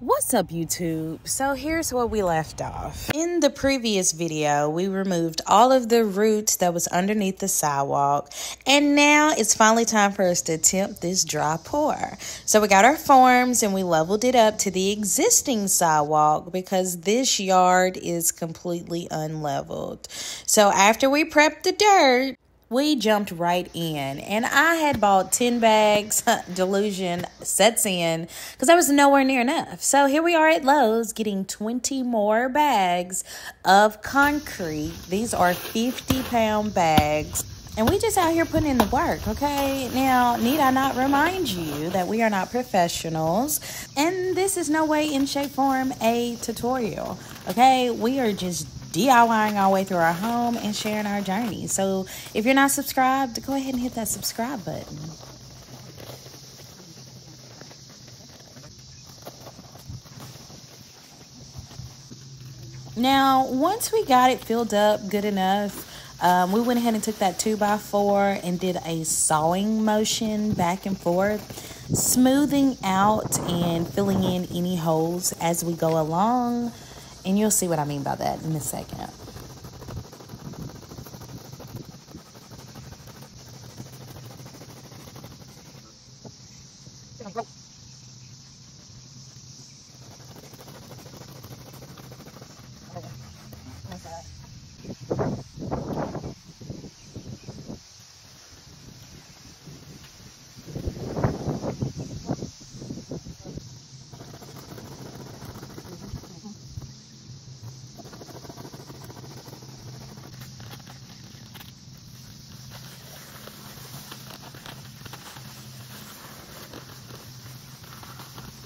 What's up, YouTube? So here's where we left off. In the previous video, we removed all of the roots that was underneath the sidewalk, and now it's finally time for us to attempt this dry pour. So we got our forms and we leveled it up to the existing sidewalk because this yard is completely unleveled. So after we prepped the dirt, we jumped right in, and I had bought 10 bags. Delusion sets in because I was nowhere near enough. So here we are at Lowe's getting 20 more bags of concrete. These are 50-pound bags, and we just out here putting in the work, okay? Now, need I not remind you that we are not professionals, and this is no way, in shape, form, a tutorial, okay? We are just DIYing our way through our home and sharing our journey. So if you're not subscribed, go ahead and hit that subscribe button. Now, once we got it filled up good enough, we went ahead and took that 2x4 and did a sawing motion back and forth, smoothing out and filling in any holes as we go along. And you'll see what I mean by that in a second.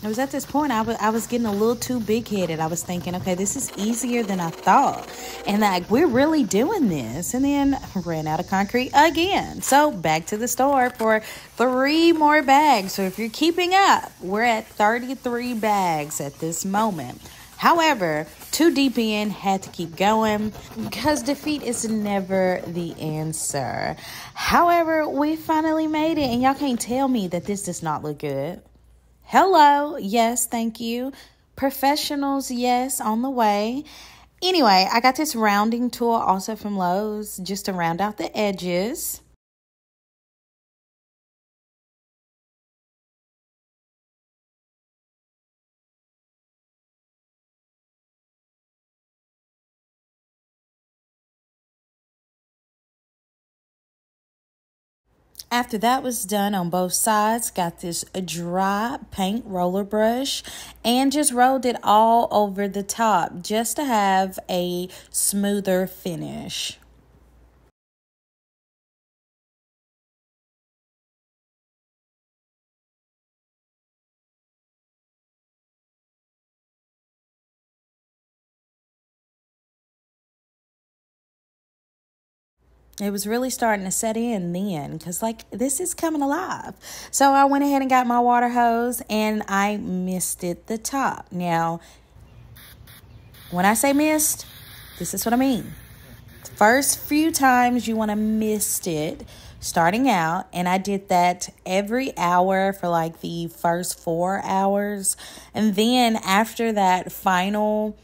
It was at this point I was getting a little too big-headed. I was thinking, okay, this is easier than I thought. And like, we're really doing this. And then ran out of concrete again. So back to the store for 3 more bags. So if you're keeping up, we're at 33 bags at this moment. However, too deep in, had to keep going because defeat is never the answer. However, we finally made it, and y'all can't tell me that this does not look good. Hello, yes, thank you. Professionals, yes, on the way. Anyway, I got this rounding tool also from Lowe's just to round out the edges. After that was done on both sides, got this dry paint roller brush and just rolled it all over the top just to have a smoother finish. It was really starting to set in then because, like, this is coming alive. So I went ahead and got my water hose and I misted the top. Now, when I say mist, this is what I mean. The first few times you want to mist it starting out, and I did that every hour for like the first 4 hours. And then after that final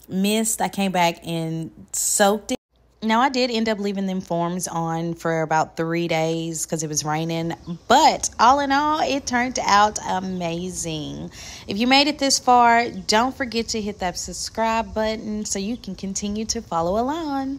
mist, I came back and soaked it. Now, I did end up leaving them forms on for about 3 days because it was raining. But all in all, it turned out amazing. If you made it this far, don't forget to hit that subscribe button so you can continue to follow along.